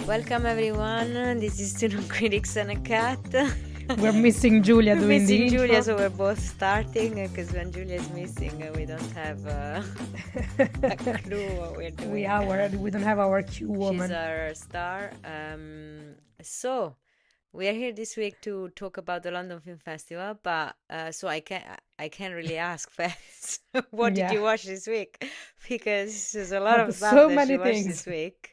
Welcome everyone. This is Two Critics and a Cat. We're missing Julia We're doing missing the Julia, intro. so we're both starting because when Julia is missing, we don't have a clue what we're doing. We don't have our cue She's woman. our star. So we are here this week to talk about the London Film Festival, but so I can't really ask first. What did Yeah. you watch this week? Because there's a lot of There's stuff so that she many watched things. this week.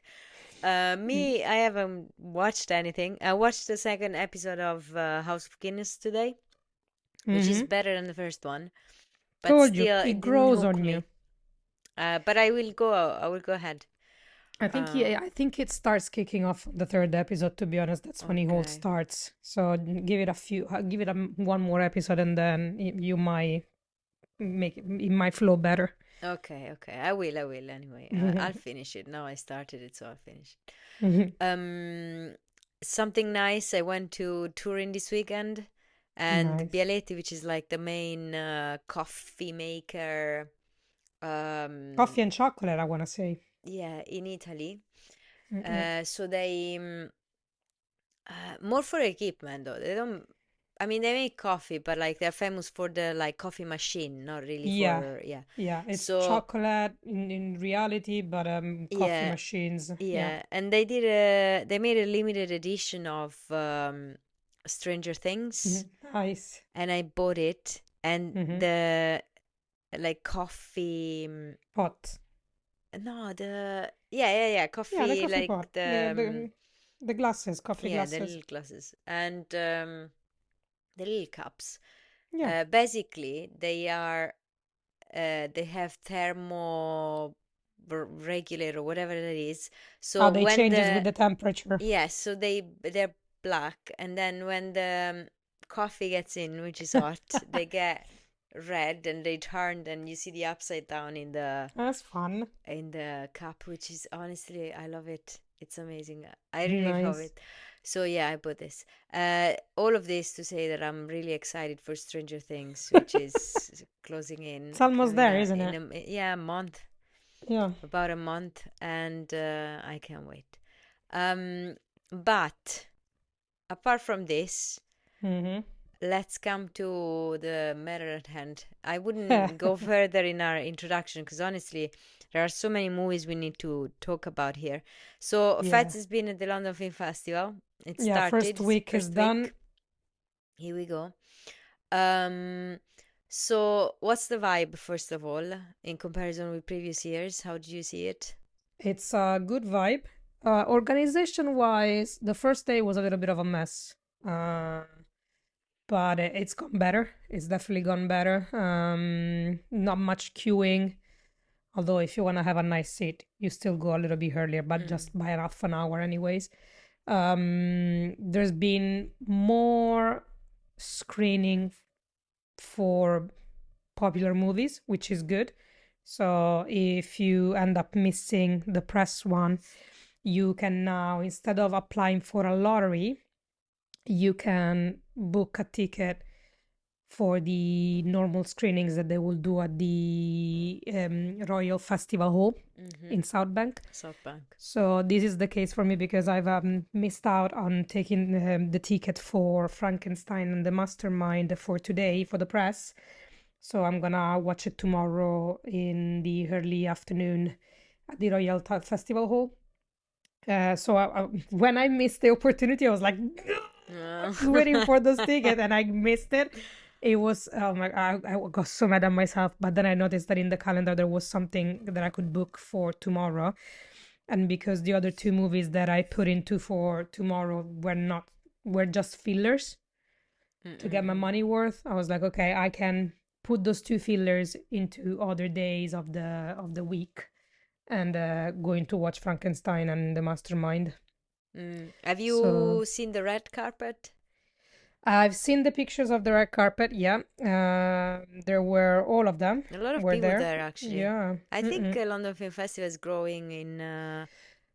Me, I haven't watched anything. I watched the second episode of House of Guinness today, which is Mm-hmm. better than the first one, but Told you, still, it it didn't grows hook on me. you. But I will go. I will go ahead. I think it starts kicking off the third episode. To be honest, that's when it all Okay. starts. So give it one more episode, and then you might it might flow better. Okay. I will anyway. I'll finish it. Now I started it, so I'll finish it. Mhm. Something nice. I went to Turin this weekend, and Nice. Ballad, which is like the main coffee maker. Coffee and chocolate, I want to say. Yeah, in Italy. Mm-mm. So they more for equipment though. They don't. I mean, they make coffee, but like they're famous for the like coffee machine, not really Yeah, for yeah. yeah. It's So chocolate in reality, but coffee yeah, machines. Yeah. yeah, and they made a limited edition of Stranger Things, Nice. and I bought it, and Mm-hmm. the like coffee. Pot. No, yeah, Yeah, the coffee coffee like pot. The glasses, coffee yeah, the glasses. little glasses and the little cups. Yeah. Basically, they have thermo regulator, whatever that is. How So they when changes with the the temperature. yes, so they're black, and then when the coffee gets in, which is hot, they get red, and they turn, and you see the upside down That's fun. in the cup, which is honestly, I love it. It's amazing. I really love Nice. it. So yeah, I bought this. All of this to say that I'm really excited for Stranger Things, which is closing in, It's almost coming there, out isn't in it? a month, Yeah. about a month, and I can't wait. But apart from this, Mm-hmm. let's come to the matter at hand. I wouldn't go further in our introduction because honestly, there are so many movies we need to talk about here. So, Yeah. Fats has been at the London Film Festival. It Yeah, started, first week is first done. week. Here we go. Um, so what's the vibe, first of all, in comparison with previous years? How did you see it? It's a good vibe. Organization wise, the first day was a little bit of a mess. Uh, but it's gone better. It's definitely gone better. Not much queuing. Although if you want to have a nice seat, you still go a little bit earlier, but Mm. just by half an hour anyways. There's been more screening for popular movies, which is good. So if you end up missing the press one, you can now, instead of applying for a lottery, you can book a ticket for the normal screenings that they will do at the Royal Festival Hall in South Bank. South Bank. So this is the case for me because I've missed out on taking the ticket for Frankenstein and the Mastermind for today for the press. So I'm gonna watch it tomorrow in the early afternoon at the Royal Festival Hall. So when I missed the opportunity, I was like, I was waiting for this ticket and I missed it. It was, oh my, I got so mad at myself. But then I noticed that in the calendar there was something that I could book for tomorrow. And because the other two movies that I put into for tomorrow were just fillers to get my money worth, I was like, okay, I can put those two fillers into other days of the week and going to watch Frankenstein and the Mastermind. Have So you seen the red carpet? I've seen the pictures of the red carpet. Yeah, there were all of them A lot of were people there. there, actually. Yeah. I think Mm-mm. London Film Festival is growing in I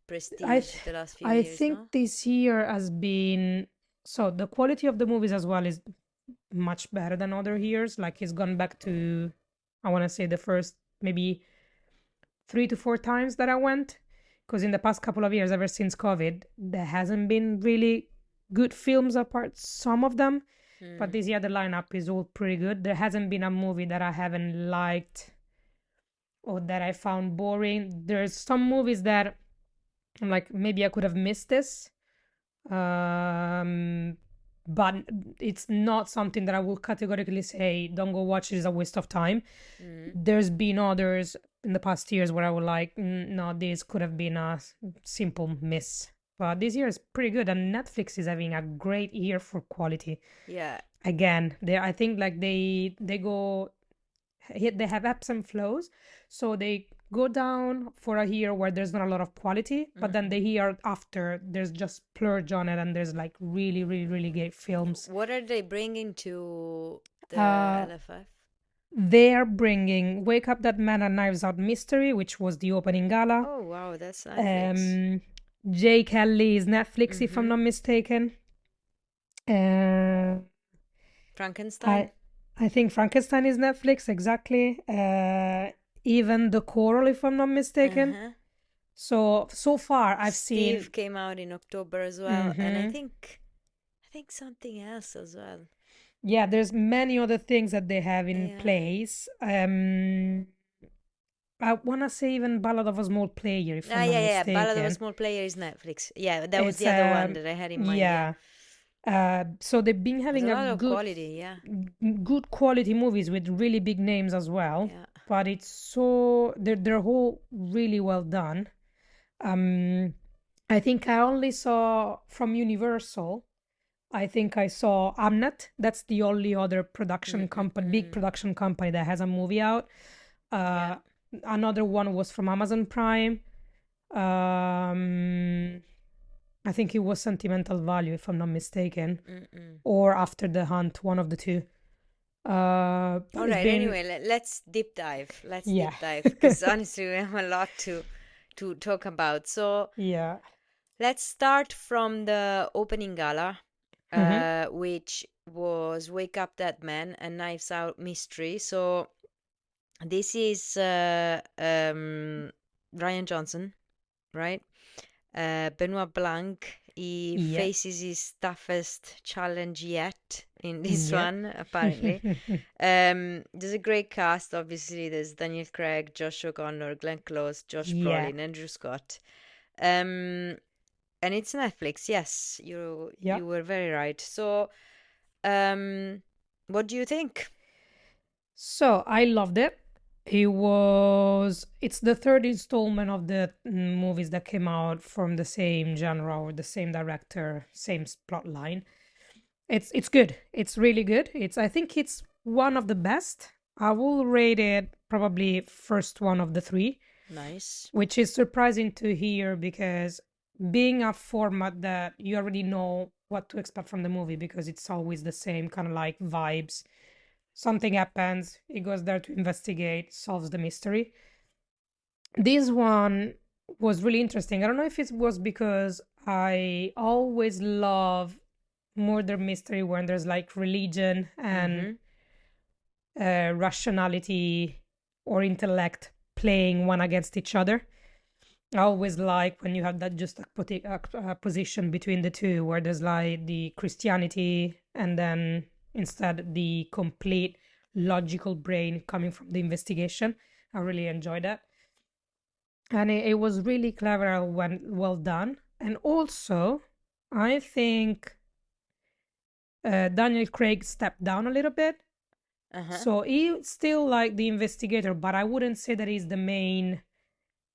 prestige th- the last few I years, think no? this year has been so the quality of the movies as well is much better than other years. Like it's gone back to, I want to say the first maybe 3 to 4 times that I went. because in the past couple of years, ever since COVID, there hasn't been really good films apart some of them. But Mm. this year the lineup is all pretty good. There hasn't been a movie that I haven't liked or that I found boring. There's some movies that I'm like, maybe I could have missed this. Um, but it's not something that I will categorically say, don't go watch it, it's a waste of time. Mm. There's been others in the past years where I would like, no, this could have been a simple miss. But this year is pretty good, and Netflix is having a great year for quality. Yeah. Again, I think like they go, they have ebbs and flows, so they go down for a year where there's not a lot of quality, but then the Mm-hmm. year after there's just splurge on it, and there's like really really really great films. What are they bringing to the uh LFF? they're bringing Wake Up That Man and Knives Out Mystery, which was the opening gala. Oh wow, that's Netflix. um Jay Kelly is Netflix, if I'm Mm-hmm. not mistaken. uh Frankenstein. I I think Frankenstein is Netflix, exactly. Even the Choral, if I'm not mistaken. Uh-huh. So far I've Steve seen. came out in October as well, and Hmm. I think something else as well. Yeah, there's many other things that they have in Yeah. place. I wanna say even Ballad of a Small Player, if Ah, I'm not yeah, yeah, yeah. Ballad of a mistaken. Small Player is Netflix. Yeah, that was It's the other one that I had in mind. Yeah, yeah. So they've been there's a having a lot of quality. Yeah, good quality movies with really big names as well. yeah. But it's so they're all really well done. Um, I think I only saw from Universal. I think I saw Hamnet. That's the only other production company, big Mm-mm-mm. production company that has a movie out. Yeah. Uh, Another one was from Amazon Prime. Um, I think it was Sentimental Value, if I'm not mistaken, Mm-mm. or After the Hunt, one of the two. But All it's right. been, Anyway, let's deep dive. Let's yeah, deep dive because honestly, we have a lot to talk about. So yeah. let's start from the opening gala, Mm-hmm. which was Wake Up That Man and Knives Out Mystery. So this is Ryan Johnson, right? Benoit Blanc, he Yep, faces his toughest challenge yet in this yep. one, apparently. There's a great cast, obviously. There's Daniel Craig, Josh O'Connor, Glenn Close, Josh Yeah, Brolin, Andrew Scott. Um, and it's Netflix. Yes, yeah. you were very right. So, um, what do you think? So I loved it. It's the third installment of the movies that came out from the same genre or the same director, same plot line. It's good. It's really good. I think it's one of the best. I will rate it probably first one of the three, Nice. which is surprising to hear because being a format that you already know what to expect from the movie because it's always the same kind of like vibes. Something happens, he goes there to investigate, solves the mystery. This one was really interesting. I don't know if it was because I always love murder mystery when there's like religion and Mm-hmm. rationality or intellect playing one against each other. I always like when you have that just a position between the two, where there's like the Christianity and then instead the complete logical brain coming from the investigation. I really enjoyed that, and it was really clever and well done. And also, I think Daniel Craig stepped down a little bit, Uh-huh. so he still like the investigator, but I wouldn't say that he's the main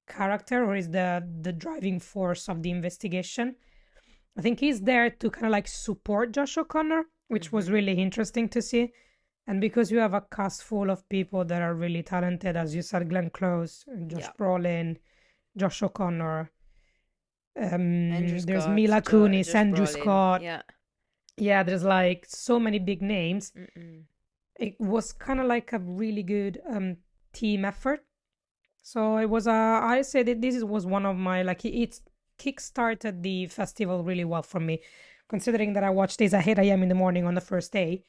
character or is the driving force of the investigation. I think he's there to kind of like support Josh O'Connor, which was Mm-hmm. really interesting to see. And because you have a cast full of people that are really talented, as you said, Glenn Close, Josh Yeah. Brolin, Josh O'Connor, Andrew there's Scott, Mila Kunis, Josh Andrew Brolin. Scott. Yeah. Yeah, there's like so many big names. Mm-mm. It was kind of like a really good team effort. So it was I say that this was one of my like it's kickstarted the festival really well for me, considering that I watched this at 8 a.m. in the morning on the first day.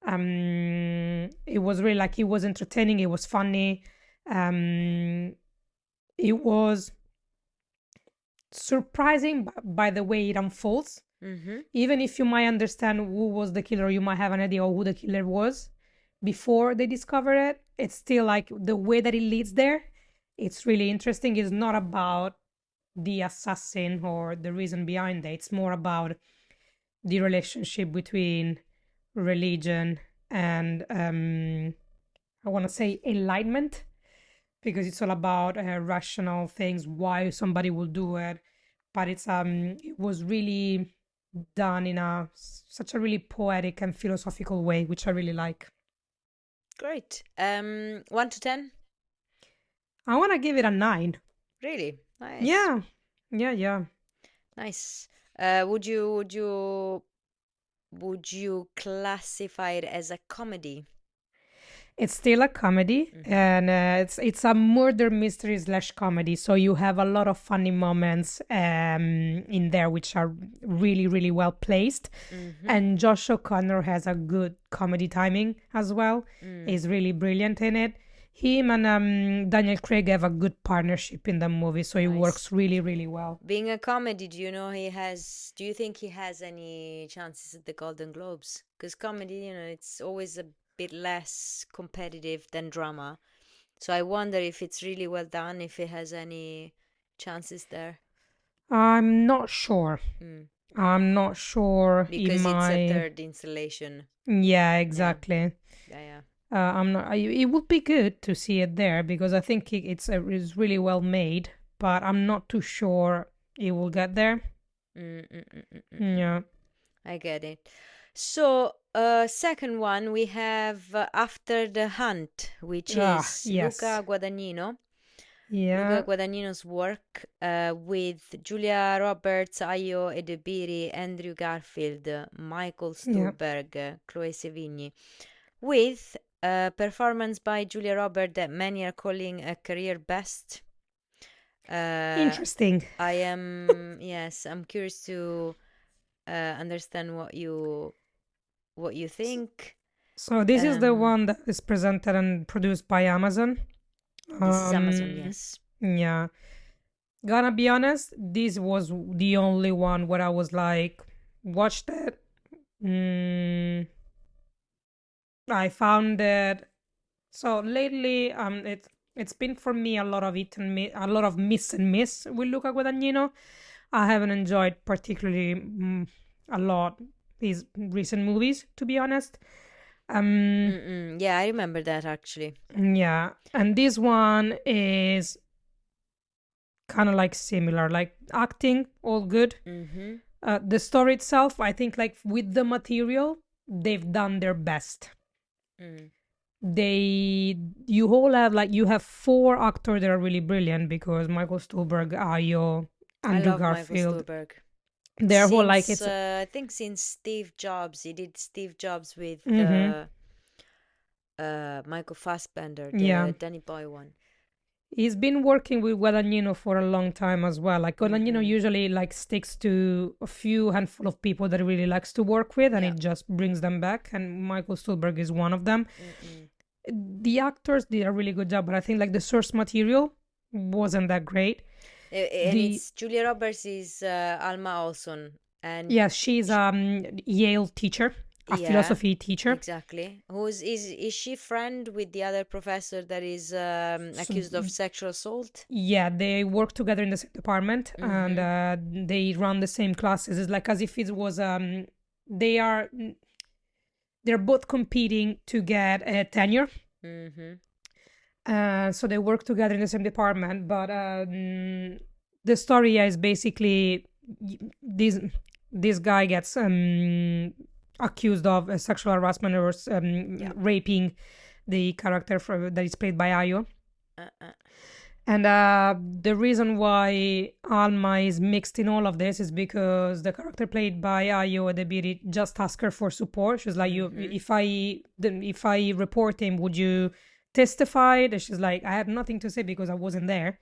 It was really like it was entertaining, it was funny. Um, it was surprising by the way it unfolds. Mm-hmm. Even if you might understand who was the killer, you might have an idea of who the killer was before they discover it. It's still like the way that it leads there. It's really interesting. It's not about the assassin or the reason behind it. It's more about the relationship between religion and I want to say enlightenment, because it's all about rational things, why somebody will do it. But it was really done in such a really poetic and philosophical way, which I really like. Great. 1 to 10? I want to give it a 9. Really? Nice. Yeah, yeah. Nice. Would you classify it as a comedy? It's still a comedy, Mm-hmm. and it's a murder mystery slash comedy. So you have a lot of funny moments in there, which are really really well placed. Mm-hmm. And Josh O'Connor has a good comedy timing as well. Mm. He's really brilliant in it. Him and Daniel Craig have a good partnership in the movie, so it Nice. works really really well. Being a comedy, do you think he has any chances at the Golden Globes? Because comedy, it's always a bit less competitive than drama. So I wonder if it's really well done, if it has any chances there. I'm not sure. Mm. I'm not sure in Because it's a my. third installation. Yeah, Yeah, exactly. yeah, yeah. I'm not. It would be good to see it there because I think it's really well made, but I'm not too sure it will get there. Mm, mm, mm, mm, mm, mm. Yeah. I get it. So, second one, we have After the Hunt, which Ah, is yes. Luca Guadagnino. Luca Yeah. Guadagnino's work with Julia Roberts, Ayo Edebiri, Andrew Garfield, Michael Yeah. Stuhlberg, Chloe Sevigny, with a performance by Julia Roberts that many are calling a career best. Uh, Interesting. yes, I'm curious to understand what you think. So this is the Um, one that is presented and produced by Amazon. this is Amazon, Um, yes. yeah. Gonna be honest, this was the only one where I was like, watched it. Mm, I found it. So lately, it's been for me a lot of a lot of miss and miss with Luca Guadagnino. I haven't enjoyed particularly a lot his recent movies, to be honest. Um, Mm-mm. Yeah, I remember that actually. yeah, and this one is kind of like similar, like acting, all good. Mm-hmm. The story itself, I think, like with the material, they've done their best. Mm. They you all have like you have four actors that are really brilliant because Michael Stuhlberg, Ayo, I Andrew love Michael Garfield, Stuhlberg. they're all like Since it's. I think since Steve Jobs, he did Steve Jobs with Mm-hmm. Michael Fassbender, Yeah, the Danny Boy one. he's been working with Guadagnino for a long time as well. Like Guadagnino Mm-mm. usually like sticks to a few handful of people that he really likes to work with, and Yeah. it just brings them back. And Michael Stuhlberg is one of them. Mm-mm. The actors did a really good job, but I think like the source material wasn't that great. And The it's Julia Roberts is Alma Olson, and Yeah, she's sh Yale teacher, a yeah, philosophy teacher. exactly. Is she friend with the other professor that is So accused of sexual assault? yeah, they work together in the same department and Mm-hmm. they run the same classes. It's like as if it was they are they're both competing to get a tenure. Mm-hmm. So they work together in the same department, but the story is basically this this guy gets accused of sexual harassment or Yeah. raping the character that is played by Ayo. Uh-uh. And the reason why Alma is mixed in all of this is because the character played by Ayo Edebiri just asked her for support. She's like, "You, Mm-hmm. if I report him, would you testify?" And she's like, "I have nothing to say because I wasn't there.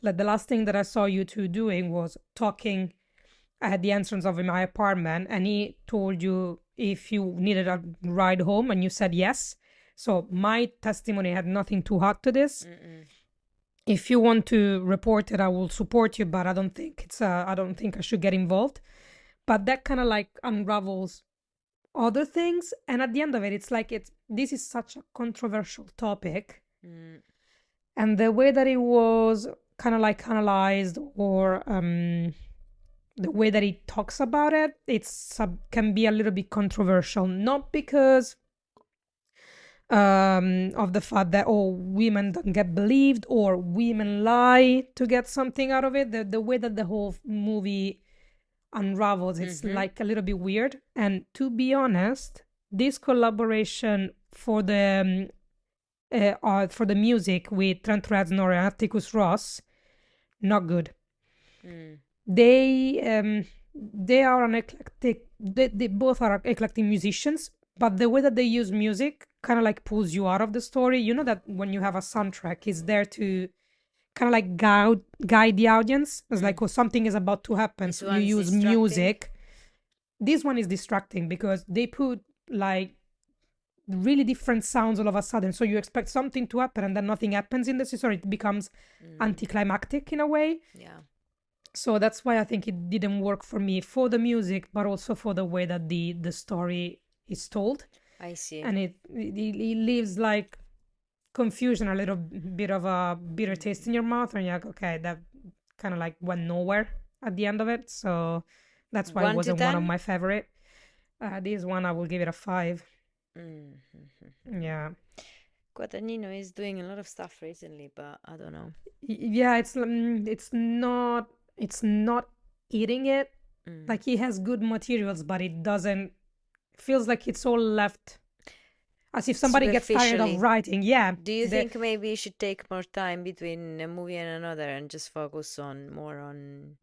Like the last thing that I saw you two doing was talking at the entrance of my apartment, and he told you if you needed a ride home, and you said yes. So my testimony had nothing to add to this." Mm-mm. if you want to report it, I will support you, but I don't think I should get involved. But that kind of like unravels other things, and at the end of it, it's like this is such a controversial topic, Mm, and the way that it was kind of like analyzed, or the way that he talks about it, can be a little bit controversial, not because of the fact that, oh, women don't get believed or women lie to get something out of it. The way that the whole movie unravels, it's mm-hmm. like a little bit weird. And to be honest, this collaboration for the music with Trent Reznor and Atticus Ross, not good. Mm, They they are an eclectic. They both are eclectic musicians, but the way that they use music kind of like pulls you out of the story. You know that when you have a soundtrack, it's there to kind of like guide the audience. It's mm. like, oh, something is about to happen, This so you one's use distracting. music. This one is distracting because they put like really different sounds all of a sudden. So you expect something to happen and then nothing happens in the story. It becomes Mm, anticlimactic in a way. yeah, So that's why I think it didn't work for me, for the music, but also for the way that the story is told. I see. And it leaves like confusion, a little bit of a bitter taste in Mm. your mouth, and you're like, okay, that kind of like went nowhere at the end of it. So that's why it 1 to wasn't one of 10? my favorite. This one I will give it a 5. Mm-hmm. Yeah. Guadagnino is doing a lot of stuff recently, but I don't know. Yeah, it's not eating it. Mm. Like he has good materials, but it doesn't feels like it's all left as if somebody gets tired of Superficially. writing. Yeah, Do you think maybe you should take more time between a movie and another and just focus on more on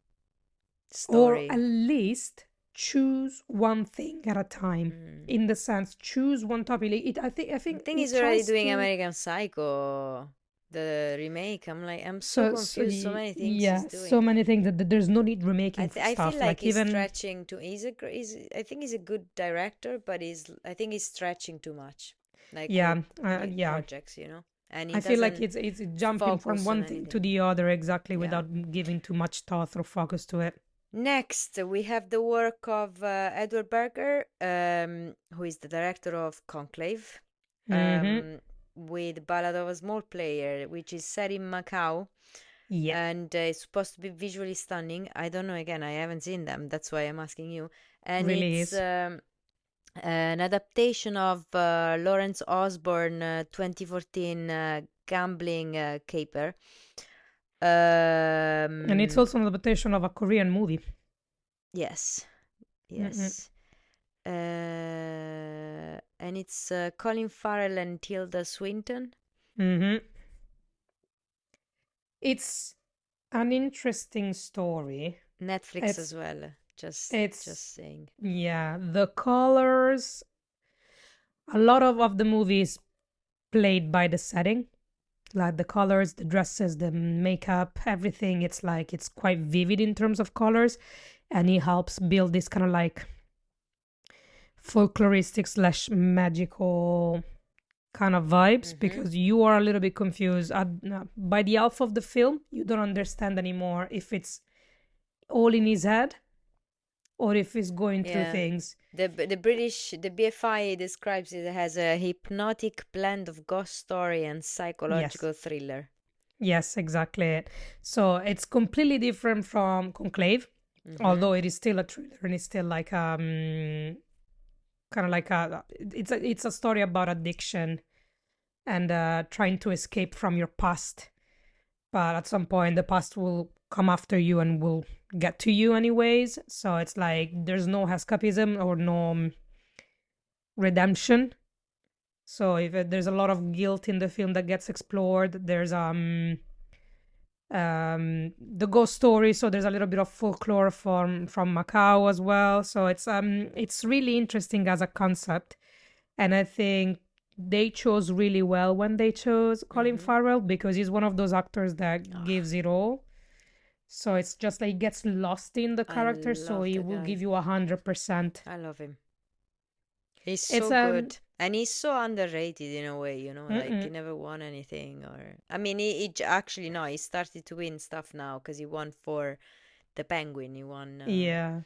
or at story? least choose one thing at a time. Mm. In the sense, choose one topic. I I think think it he's already tries doing to. American Psycho, the remake. I'm so So confused. So many things he's yeah, so doing. many things that there's no need remaking for I feel stuff. like Like he's even stretching too. I think he's a good director, but I think he's stretching too much, like with yeah, new yeah. projects, you know. And he I feel like doesn't it's jumping from focus on one thing to anything. the other exactly Yeah. without giving too much thought or focus to it. Next, we have the work of Edward Berger, who is the director of Conclave, Mm-hmm. um, with Ballad of a Small Player, which is set in Macau Yeah, and it's supposed to be visually stunning. I don't know, again, I haven't seen them, that's why I'm asking you. And really it's is. an adaptation of Lawrence Osborne 2014 Gambling Caper. And it's Um, also an adaptation of a Korean movie. yes, Mm-hmm. yes. And it's Colin Farrell and Tilda Swinton. Mm-hmm. It's an interesting story. Netflix It's as well. Just it's saying. yeah, the colors. A lot of the movie is played by the setting, like the colors, the dresses, the makeup, everything. It's like it's quite vivid in terms of colors, and it helps build this kind of like folkloristic slash magical kind of vibes, Mm-hmm. because you are a little bit confused by the half of the film. You don't understand anymore if it's all in his head or if he's going through Yeah. things. The BFI describes it as a hypnotic blend of ghost story and Yes, psychological thriller. yes, exactly. So it's completely different from Conclave, Mm-hmm. although it is still a thriller and it's still like kind of like it's a story about addiction and trying to escape from your past. But at some point, the past will come after you and will get to you anyways. So it's like there's no escapism or no redemption. So if there's a lot of guilt in the film that gets explored, there's the ghost story. So there's a little bit of folklore from Macau as well. So it's really interesting as a concept, and I think they chose really well when they chose Colin Mm-hmm. Farrell, because he's one of those actors that Oh, gives it all. So it's just like he gets lost in the I character, so love he the will guy. give you 100%. I love him. He's It's so good. And he's so underrated in a way, like he Mm-mm. never won anything. Or I mean, actually no, he started to win stuff now because he won for the Penguin. He won Yeah.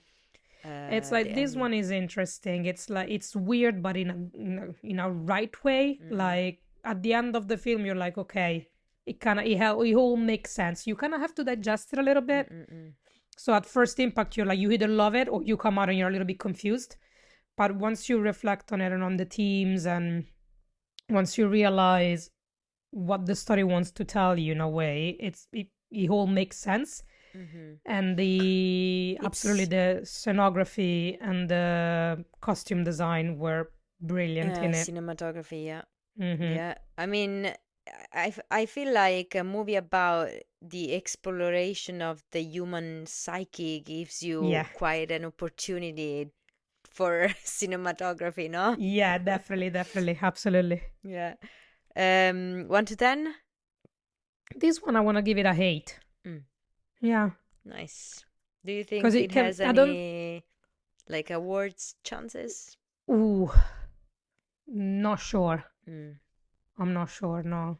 It's like the this Emmy. one is interesting. It's like it's weird, but in a right way. Mm-mm, Like at the end of the film, you're like, okay, it all makes sense. You kind of have to digest it a little bit. mm-mm, So at first impact, you're like you either love it or you come out and you're a little bit confused. But once you reflect on it and on the themes, and once you realize what the story wants to tell you in a way, it all makes sense. mm-hmm. And the absolutely It's the scenography and the costume design were brilliant in it. cinematography, yeah. Hmm. Yeah, I mean, I feel like a movie about the exploration of the human psyche gives you Yeah, quite an opportunity for cinematography, no? yeah, definitely, definitely, absolutely. Yeah. 1 to 10? This one I want to give it a 8. Mm, Yeah, nice. Do you because think it it can. has I don't. any like awards chances? Ooh, not sure. Mm, I'm not sure. No,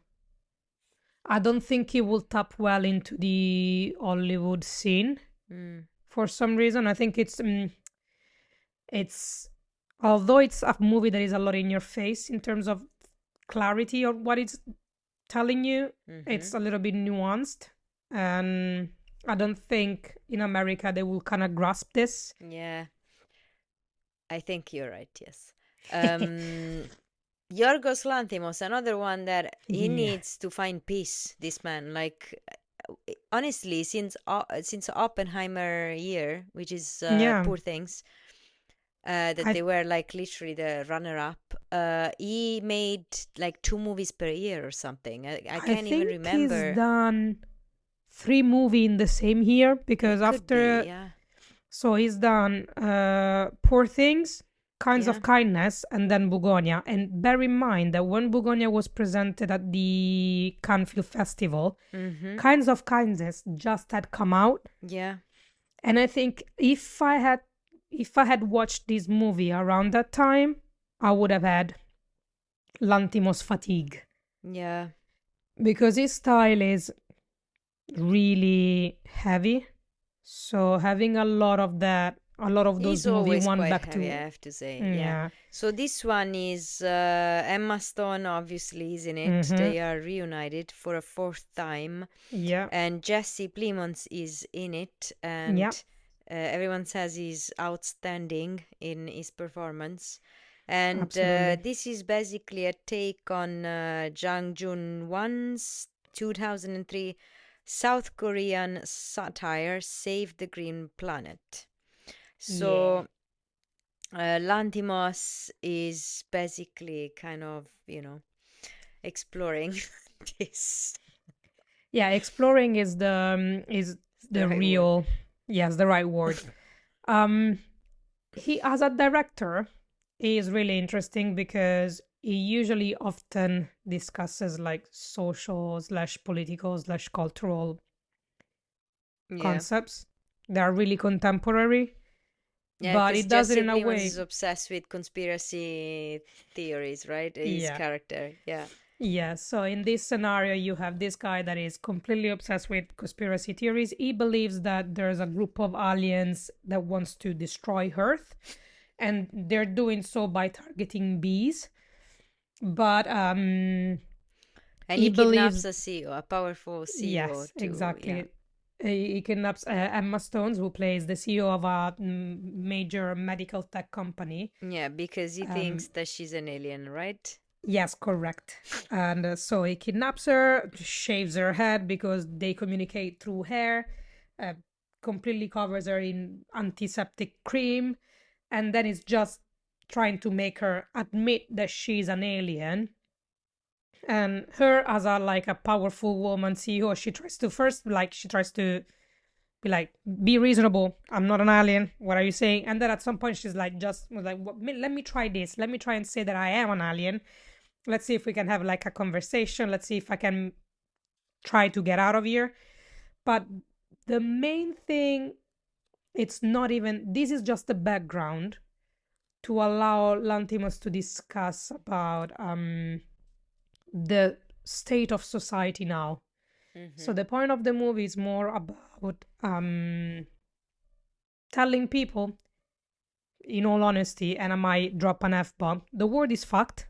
I don't think it will tap well into the Hollywood scene mm, for some reason. I think it's although it's a movie that is a lot in your face in terms of clarity or what it's telling you, mm-hmm. it's a little bit nuanced, and I don't think in America they will kind of grasp this. Yeah, I think you're right, yes. Um, Yorgos Lanthimos, another one that he Yeah, needs to find peace, this man. Like, honestly, since Oppenheimer year, which is yeah. Poor Things, that I they were like literally the runner-up. He made like 2 movies per year or something. I I can't even think he's remember. done 3 movie in the same year because It could be, after yeah, so he's done Poor Things, Kinds yeah. of Kindness, and then Bugonia. And bear in mind that when Bugonia was presented at the Cannes Film Festival, Mm-hmm. Kinds of Kindness just had come out. Yeah, And I think if I had watched this movie around that time, I would have had Lantimos fatigue yeah. because his style is really heavy. So having a lot of that, a lot of those He's movie always one quite back heavy, I to have to say. Yeah. yeah. So this one is Emma Stone, obviously, is in it. Mm-hmm. They are reunited for a fourth time, Yeah. and Jesse Plemons is in it, and Yeah. everyone says he's outstanding in his performance. And Absolutely. this is basically a take on Jang Jun Wan's 2003 South Korean satire "Save the Green Planet." Yeah. So Lantimos is basically kind of, exploring this. Yeah, exploring is Is the the right word. real, yes, the right word. Um he as a director is really interesting because he usually often discusses like social slash political slash cultural Yeah. concepts that are really contemporary, Yeah, but because it does it Jesse in a Plemons is way. obsessed with conspiracy theories, right? His Yeah. character. Yeah. Yeah, so in this scenario, you have this guy that is completely obsessed with conspiracy theories. He believes that there's a group of aliens that wants to destroy Earth, and they're doing so by targeting bees. But And he he kidnaps believes, a CEO, a powerful CEO, yes, too. Yeah. exactly. He kidnaps Emma Stones, who plays the CEO of a major medical tech company. Yeah, because he Um, thinks that she's an alien, right? Yes, correct. And so he kidnaps her, shaves her head because they communicate through hair, uh, completely covers her in antiseptic cream, and then is just trying to make her admit that she's an alien. And her, as a like a powerful woman CEO, she tries to first like she tries to be like, be reasonable. I'm not an alien. What are you saying? And then at some point she's like, just like, let me try this. Let me try and say that I am an alien. Let's see if we can have like a conversation. Let's see if I can try to get out of here. But the main thing, it's not even, this is just the background. to allow Lantimos to discuss about the state of society now. So Mm-hmm. the point of the movie is more about telling people, in all honesty, and I might drop an F bomb, the world is fucked.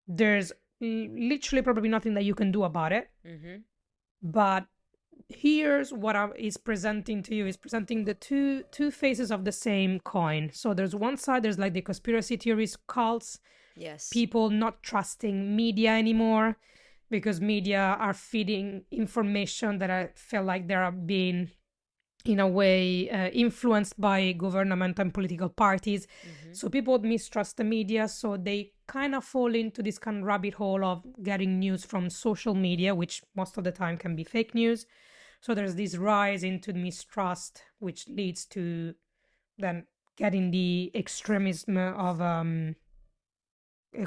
There's literally probably nothing that you can do about it. Mm-hmm. But here's what is presenting to you, is presenting the two faces of the same coin. So there's one side, there's like the conspiracy theories, cults, Yes. people not trusting media anymore because media are feeding information that I feel like they are being in a way influenced by government and political parties. Mm-hmm. So people mistrust the media, so they kind of fall into this kind of rabbit hole of getting news from social media, which most of the time can be fake news. So there's this rise into mistrust, which leads to then getting the extremism of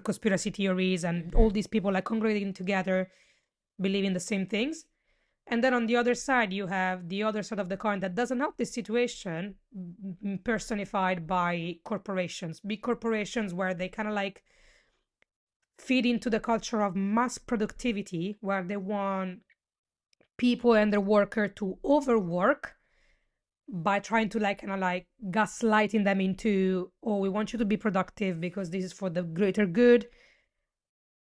conspiracy theories, and Mm-hmm. all these people like congregating together, believing the same things. And then on the other side, you have the other side of the coin that doesn't help this situation, personified by corporations, big corporations, where they kind of like feed into the culture of mass productivity, where they want people and their worker to overwork by trying to like kind of like gaslighting them into, oh, we want you to be productive because this is for the greater good.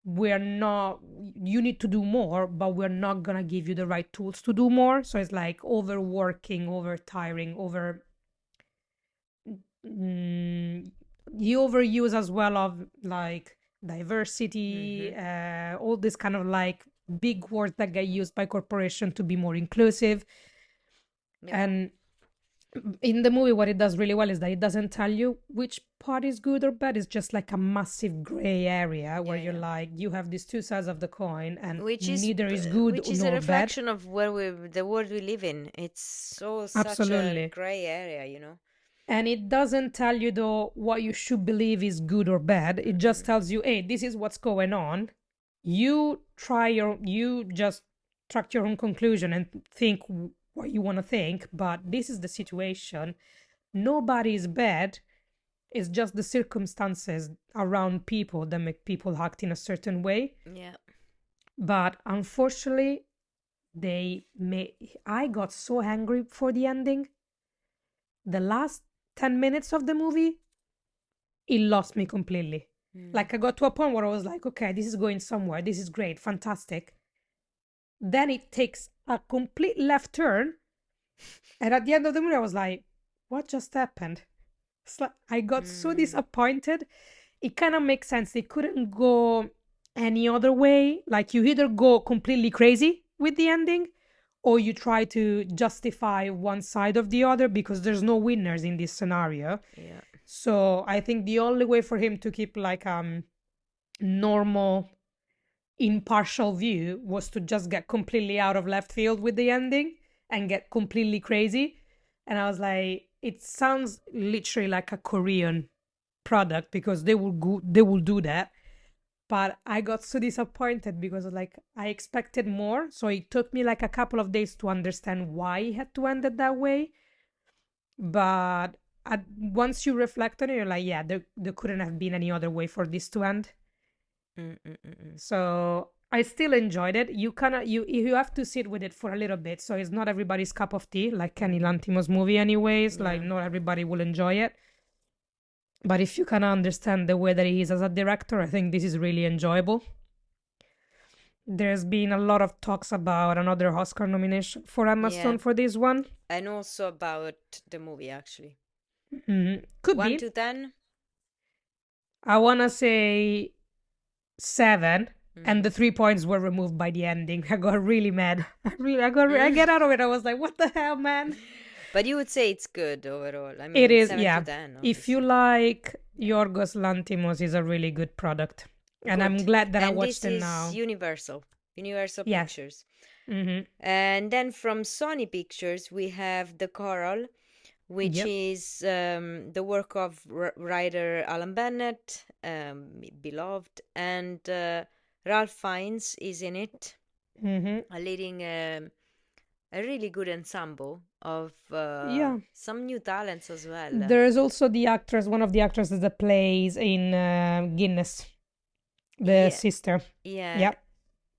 We're not, you need to do more, but we're not gonna give you the right tools to do more. So it's like overworking, over tiring, over mm, the overuse as well of like diversity, Mm-hmm. all this kind of like big words that get used by corporation to be more inclusive. Yep. And in the movie, what it does really well is that it doesn't tell you which part is good or bad. It's just like a massive gray area where Yeah, you're yeah. like, you have these two sides of the coin, and Which is neither is good which is a nor bad. reflection of where the world we live in. It's so such a Absolutely. gray area, you know. And it doesn't tell you, though, what you should believe is good or bad. It just Mm-mm. tells you, hey, this is what's going on. You just track your own conclusion and think what you want to think, but this is the situation. Nobody is bad. It's just the circumstances around people that make people act in a certain way. Yeah. But unfortunately, they may. I got so angry for the ending. The last 10 minutes of the movie, it lost me completely. Mm. Like, I got to a point where I was like, okay, this is going somewhere. This is great, fantastic. Then it takes a complete left turn. And at the end of the movie, I was like, what just happened? It's like, I got so Mm. disappointed. It kind of makes sense. They couldn't go any other way. Like, you either go completely crazy with the ending, or you try to justify one side of the other, because there's no winners in this scenario. Yeah. So I think the only way for him to keep like normal impartial view was to just get completely out of left field with the ending and get completely crazy. And I was like, it sounds literally like a Korean product, because they will do that. But I got so disappointed because like I expected more. So it took me like a couple of days to understand why it had to end it that way. But once you reflect on it, you're like, yeah, there couldn't have been any other way for this to end. Mm-mm-mm-mm. So I still enjoyed it. You have to sit with it for a little bit. So it's not everybody's cup of tea, like Kenny Mm. Lantimo's movie, anyways. Like, Yeah. not everybody will enjoy it. But if you kind of understand the way that he is as a director, I think this is really enjoyable. There's been a lot of talks about another Oscar nomination for Emma Yeah. Stone for this one. And also about the movie actually. Could 1 be. to 10? I want to say 7, and Mm. the 3 points were removed by the ending. I got really mad. I Mm. get out of it. I was like, what the hell, man? But you would say it's good overall. I It mean, is, 7 to yeah. 10, If you obviously. like Yeah. Yorgos Lantimos, is a really good product. And I'm Good. glad that I And watched this it is now. Universal Yes. Pictures. Mm-hmm. And then from Sony Pictures, we have The Choral, which Yep. is the work of writer Alan Bennett, beloved, and Ralph Fiennes is in it, Mm-hmm. a leading a really good ensemble of Yeah. some new talents as well. There's also the actress, one of the actresses that plays in Guinness, the Yeah, sister. yeah, Yeah,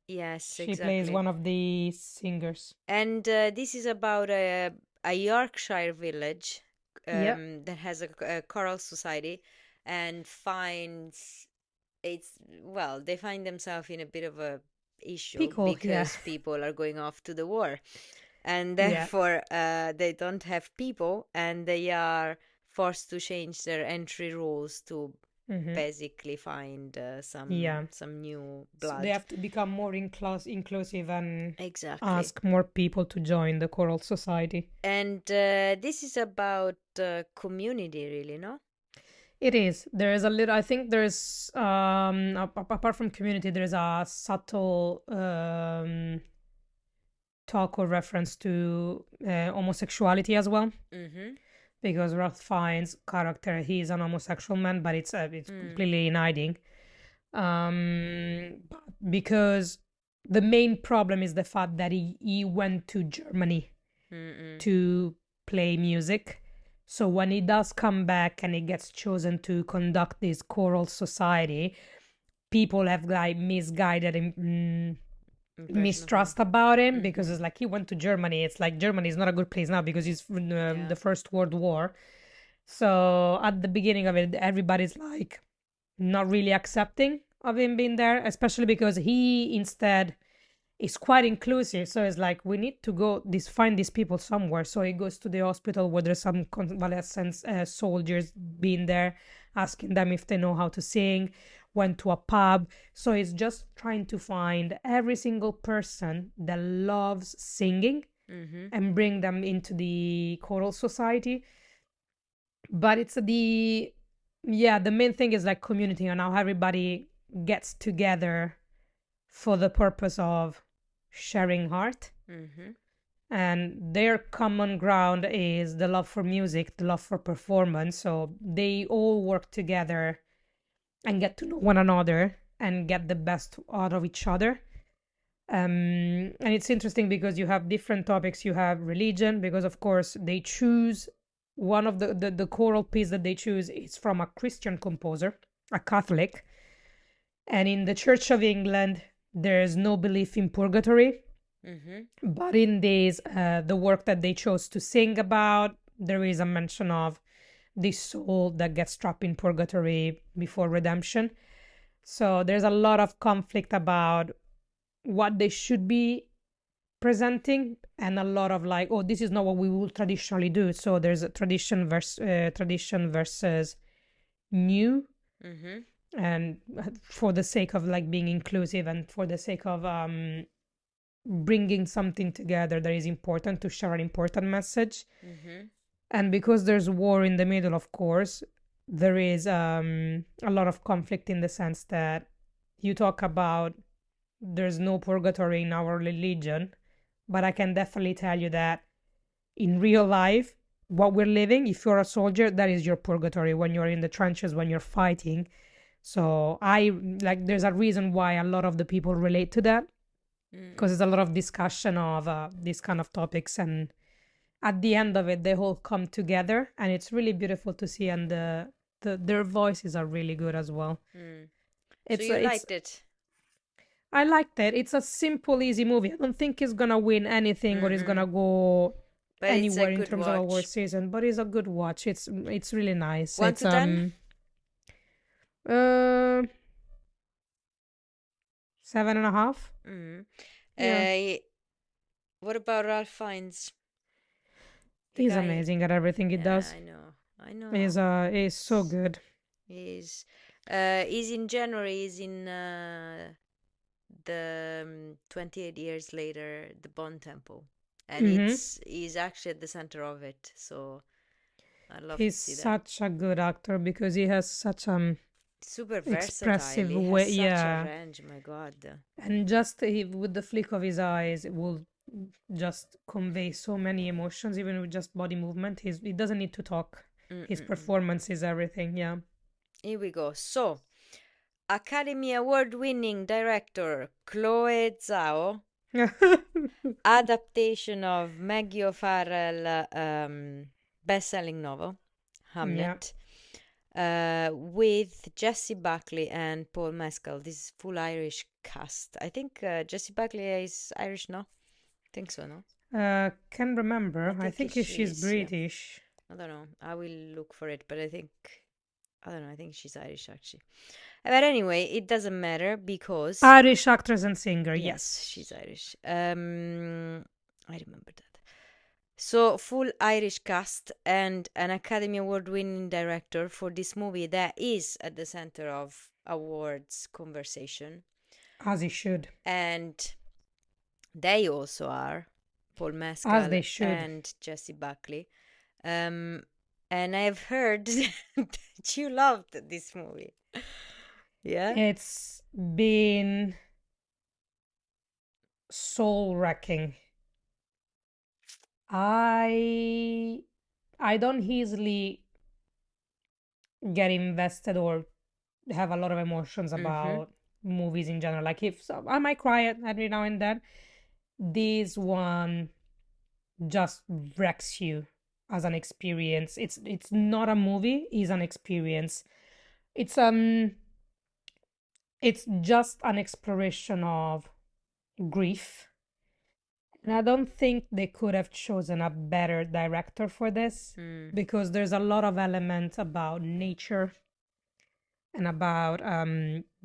yes, she plays exactly. one of the singers. And this is about a Yorkshire village Yeah, that has a choral society and finds it's well, they find themselves in a bit of a issue pickle. Yeah, because people are going off to the war, and yeah. therefore they don't have people, and they are forced to change their entry rules to Mm-hmm. basically find Yeah. some new So they blood. have to become more inclusive and Exactly. ask more people to join the choral society. And this is about community, really, no? It is. There is a little. I think there's apart from community, there's a subtle talk or reference to homosexuality as well. Mm-hmm. Because Ralph Fiennes' character, he is an homosexual man, but it's Mm. completely in hiding. But because the main problem is the fact that he went to Germany Mm-mm. to play music. So when he does come back and he gets chosen to conduct this choral society, people have like misguided him, Impression of him. mistrust about him because Mm-hmm. it's like he went to Germany. It's like Germany is not a good place now because he's from Yeah. the First World War. So at the beginning of it, everybody's like not really accepting of him being there, especially because he instead is quite inclusive. So it's like we need to go find these people somewhere. So he goes to the hospital where there's some convalescent soldiers being there, asking them if they know how to sing. Went to a pub. So he's just trying to find every single person that loves singing Mm-hmm. and bring them into the choral society. But it's the yeah, the main thing is like community and how everybody gets together for the purpose of sharing art, Mm-hmm. and their common ground is the love for music, the love for performance. So they all work together and get to know one another and get the best out of each other. And it's interesting because you have different topics. You have religion, because of course they choose one of the choral piece that they choose is from a Christian composer, a Catholic. And in the Church of England, there's no belief in purgatory. Mm-hmm. But in this, the work that they chose to sing about, there is a mention of the soul that gets trapped in purgatory before redemption. So there's a lot of conflict about what they should be presenting, and a lot of like, oh, this is not what we will traditionally do. So there's a tradition versus new, Mm-hmm. and for the sake of like being inclusive and for the sake of bringing something together that is important to share an important message. Mm-hmm. And because there's war in the middle, of course, there is a lot of conflict in the sense that you talk about there's no purgatory in our religion, but I can definitely tell you that in real life, what we're living, if you're a soldier, that is your purgatory when you're in the trenches, when you're fighting. So I like, there's a reason why a lot of the people relate to that, because Mm-mm. there's a lot of discussion of these kind of topics, and at the end of it they all come together and it's really beautiful to see, and their voices are really good as well. Mm. So it's you it's liked it? I like that it's a simple easy movie. I don't think it's gonna win anything or it's gonna Mm-mm. go But it's a anywhere in good terms of our watch. season, but it's a good watch. It's really nice. One It's to ten? uh 7.5. Mm. Yeah, What about Ralph Fiennes? The he's guy. amazing at everything he Yeah, does. I know. I know. He's so good. He's he's in January. He's in the 28 years later, the Bond Temple, and Mm-hmm. it's he's actually at the center of it. So I love He's to see that. such a good actor because he has such Super versatile. expressive He has way. such a Yeah, range. My God. and just with the flick of his eyes, it will just convey so many emotions, even with just body movement. He doesn't need to talk. His Mm-mm-mm. performance is everything. Yeah. Here we go. So, Academy Award winning director Chloe Zhao. adaptation of Maggie O'Farrell best-selling novel, Yeah. Hamnet, with Jessie Buckley and Paul Mescal. This is full Irish cast. I think Jessie Buckley is Irish, no? I think so, no? Can't remember. I I think think she she's is, yeah. British. I don't know. I will look for it, but I don't know. I think she's Irish actually. But anyway, it doesn't matter because Irish actress and singer, yes, yes. she's Irish. I remember that. So, full Irish cast and an Academy Award winning director for this movie that is at the center of awards conversation. As he should. And they also are Paul As Mescal they should. and Jessie Buckley. Um, and I've heard that you loved this movie. Yeah? It's been soul wrecking. I I don't easily get invested or have a lot of emotions Mm-hmm. about movies in general. Like if so, I might cry every now and then. This one just wrecks you as an experience. It's not a movie, it's an experience. It's it's just an exploration of grief. And I don't think they could have chosen a better director for this Mm. because there's a lot of elements about nature and about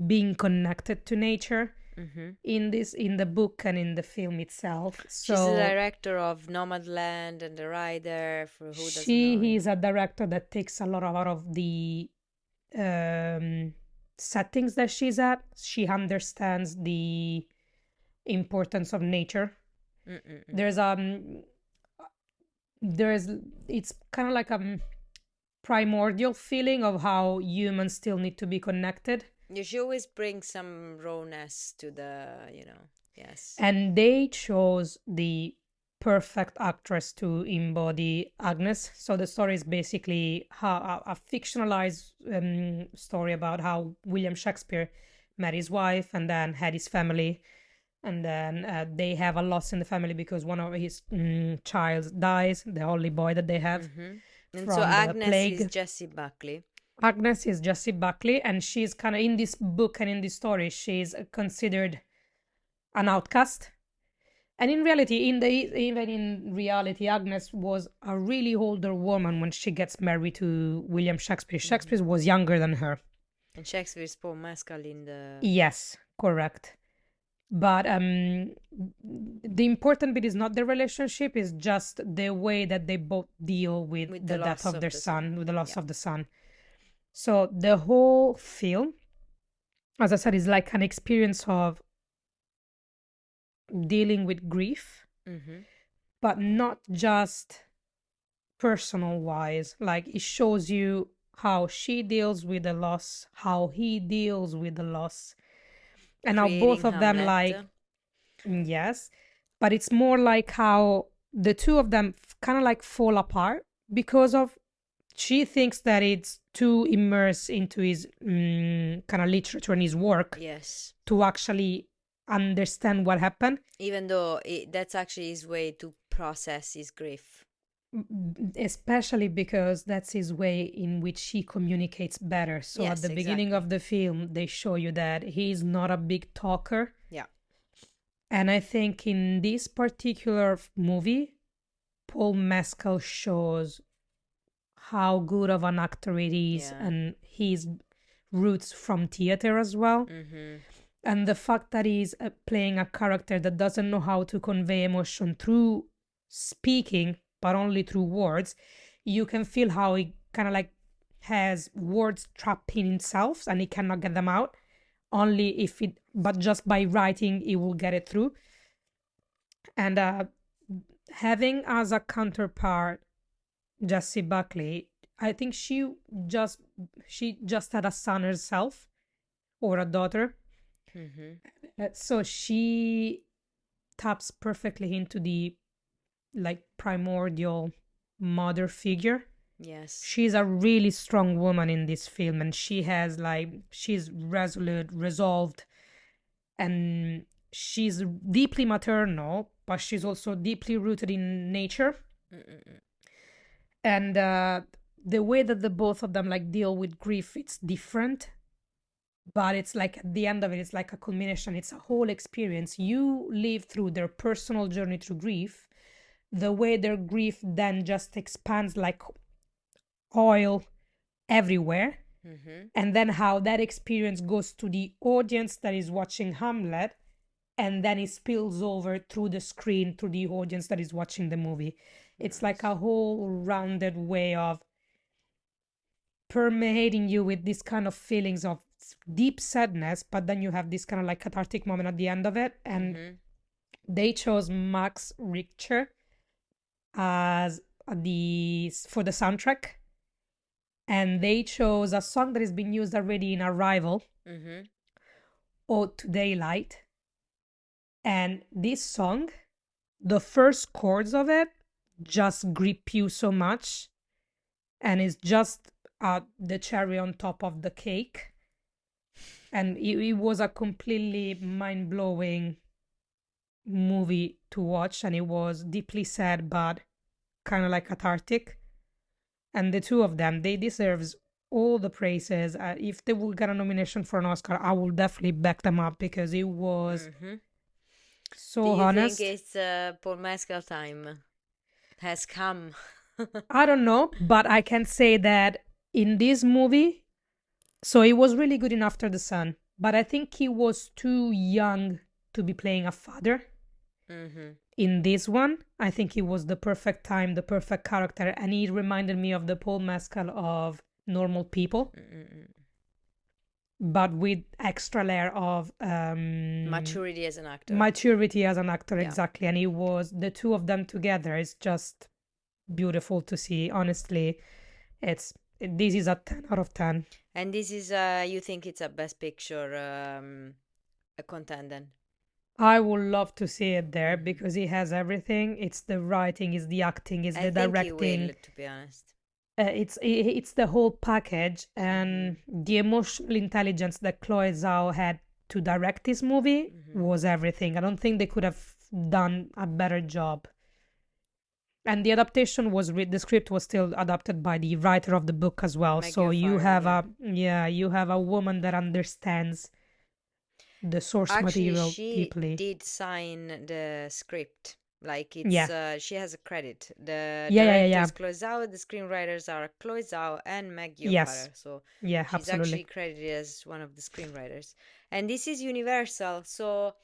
being connected to nature Mm-hmm. in the book and in the film itself. She's the So director of Nomadland and The Rider, for who doesn't know, she yeah. is a director that takes a lot out of the um, settings that she's at. She understands the importance of nature. Mm-mm-mm. There's there's it's kind of like a primordial feeling of how humans still need to be connected. Yeah, she always brings some rawness to the. Yes. And they chose the perfect actress to embody Agnes. So the story is basically how a fictionalized story about how William Shakespeare met his wife and then had his family, and then they have a loss in the family because one of his child dies, the only boy that they have Mm-hmm. And so from the Agnes is plague. Jessie Buckley. Agnes is Jessie Buckley, and she's kind of in this book and in this story, she's considered an outcast. And in reality, even in reality, Agnes was a really older woman when she gets married to William Shakespeare. Mm-hmm. Shakespeare was younger than her. And Shakespeare is Paul Mescal in the Yes, correct. But the important bit is not the relationship; is just the way that they both deal with with the the death loss of of their the son. son, with the loss Yeah. of the son. So the whole film, as I said, is like an experience of dealing with grief, Mm-hmm. but not just personal wise. Like it shows you how she deals with the loss, how he deals with the loss, and how both Creating of them Hamlet. like yes, but it's more like how the two of them kind of like fall apart because of she thinks that it's too immersed into his kind of literature and his work Yes. to actually understand what happened. Even though that's actually his way to process his grief. Especially because that's his way in which he communicates better. So at Yes, the beginning exactly. of the film, they show you that he's not a big talker. Yeah. And I think in this particular movie, Paul Mescal shows how good of an actor it is Yeah. and his roots from theater as well. Mm-hmm. And the fact that he's playing a character that doesn't know how to convey emotion through speaking, but only through words, you can feel how he kind of like has words trapped in himself and he cannot get them out. Only if it, but just by writing, he will get it through. And having as a counterpart Jessie Buckley, I think just she just had a son herself or a daughter. Mm-hmm. So she taps perfectly into the like primordial mother figure. Yes. She's a really strong woman in this film and she's resolute, resolved, and she's deeply maternal, but she's also deeply rooted in nature. Mm-mm-mm. And the way that the both of them like deal with grief, it's different. But it's like at the end of it, it's like a culmination. It's a whole experience. You live through their personal journey through grief, the way their grief then just expands like oil everywhere, Mm-hmm. and then how that experience goes to the audience that is watching Hamlet, and then it spills over through the screen to the audience that is watching the movie. It's like a Nice. whole rounded way of permeating you with this kind of feelings of deep sadness, but then you have this kind of like cathartic moment at the end of it. And Mm-hmm. they chose Max Richter as the for the soundtrack, and they chose a song that has been used already in Arrival, Mm-hmm. Ode to Daylight. And this song, the first chords of it just grip you so much, and it's just the cherry on top of the cake. And it was a completely mind-blowing movie to watch, and it was deeply sad but kind of like cathartic. And the two of them, they deserves all the praises. If they will get a nomination for an Oscar, I will definitely back them up because it was Mm-hmm. Do so you think honest. it's Paul Mescal time has come? I don't know, but I can say that in this movie, so he was really good in After the Sun, but I think he was too young to be playing a father. Mm-hmm. In this one, I think he was the perfect time, the perfect character, and he reminded me of the Paul Mescal of Normal People, Mm-mm-mm. but with extra layer of Maturity as an actor. maturity as an actor, Yeah. exactly. And it was the two of them together is just beautiful to see. Honestly, it's this is a 10 out of 10. And this is you think it's a best picture a contender? I would love to see it there Mm-hmm. because it has everything. It's the writing, it's the acting, it's I the think he directing. will, to be honest. It's the whole package, Mm-hmm. and the emotional intelligence that Chloe Zhao had to direct this movie Mm-hmm. was everything. I don't think they could have done a better job. And the adaptation was the script was still adapted by the writer of the book as well. Maggie So you O'Farrell, have yeah. you have a woman that understands the source Actually, material she deeply. did sign the script. Like it's Yeah, she has a credit. The yeah. directors Chloe Zhao, the screenwriters are Chloe Zhao and Maggie Yes, O'Farrell. So yeah, she's absolutely. actually credited as one of the screenwriters. And this is Universal, so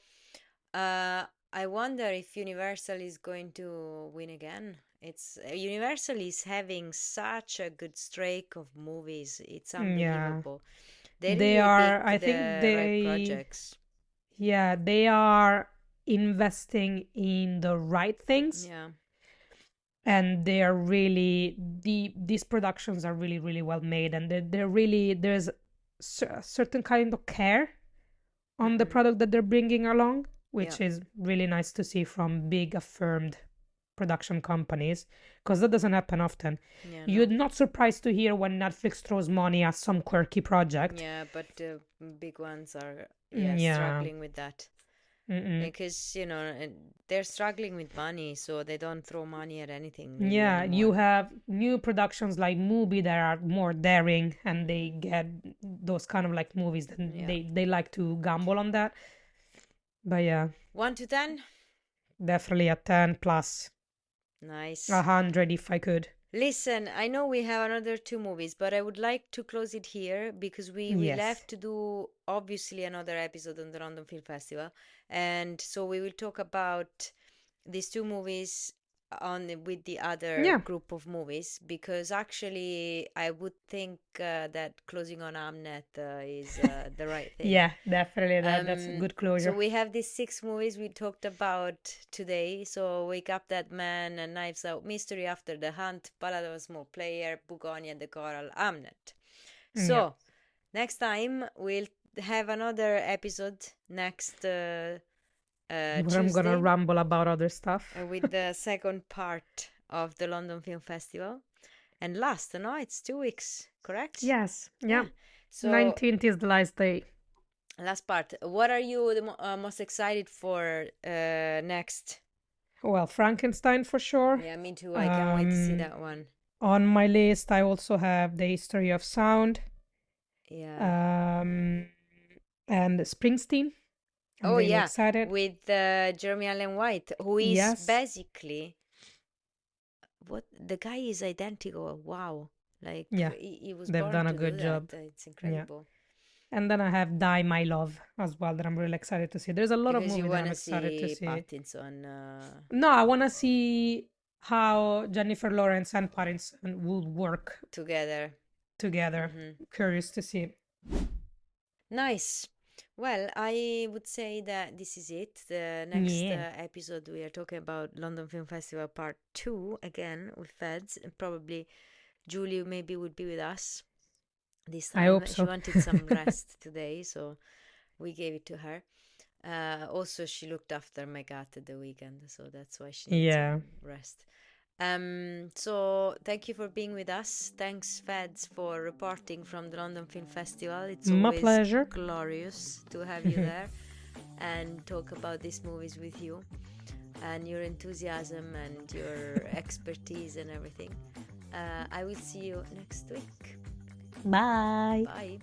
I wonder if Universal is going to win again. It's Universal is having such a good streak of movies. It's Yeah, unbelievable. They they really are. pick I think the right projects. they are investing in the right things, Yeah. and they are really these productions are really really well made, and they're really there's a certain kind of care on the Mm-mm. product that they're bringing along, Yeah. which is really nice to see from big affirmed production companies, because that doesn't happen often. Yeah, You're no. not surprised to hear when Netflix throws money at some quirky project. Yeah, but the big ones are, yeah, Yeah. struggling with that. Mm-mm. Because, they're struggling with money, so they don't throw money at anything really Yeah, you anymore. have new productions like Movie that are more daring, and they Mm-hmm. get those kind of like movies that Yeah. they like to gamble on that. But yeah, 1 to 10? definitely a 10 plus, Nice. 100 if I could. Listen, I know we have another two movies, but I would like to close it here because we will Yes. have to do obviously another episode on the London Film Festival. And so we will talk about these two movies with the other Yeah. group of movies because actually I would think that closing on Amnet is the right thing. Yeah, definitely that's a Um, good so closure. we have these six movies we talked about today. So Wake Up That Man, Knives Out Mystery, After the Hunt, Ballad of a Small Player, Bugonia, The Choral, Hamnet. Yeah. So next time we'll have another episode next Where I'm gonna Tuesday ramble about other stuff. with the second part of the London Film Festival. And last, no, it's 2 weeks, correct? Yes. Yeah. Yeah. So 19th is the last day. Last part. What are you the most excited for next? Well, Frankenstein for sure. Yeah, me too. I can't wait to see Um, that one. on my list, I also have The History of Sound, Yeah. um, and Springsteen. I'm Oh really yeah, excited. with Jeremy Allen White, who is Yes, basically what the guy is identical. Wow. Like yeah, he was they've born done a to do good that. job. It's Yeah. incredible. And then I have Die My Love as well that I'm really excited to see. There's a lot of Because you movies that want I'm to excited to see see. Pattinson No, I want to see how Jennifer Lawrence and Pattinson will work together. together. Hmm. Curious to see. Nice. Well, I would say that this is it. The next Yeah, episode, we are talking about London Film Festival Part 2 again with Feds. And probably Julie maybe would be with us this I time. hope She so. wanted some rest today, so we gave it to her. Also, she looked after my cat at the weekend, so that's why she needs some Yeah, rest. So thank you for being with us. Thanks, Feds, for reporting from the London Film Festival. It's my always pleasure. glorious to have you there and talk about these movies with you and your enthusiasm and your expertise and everything. I will see you next week. Bye. Bye.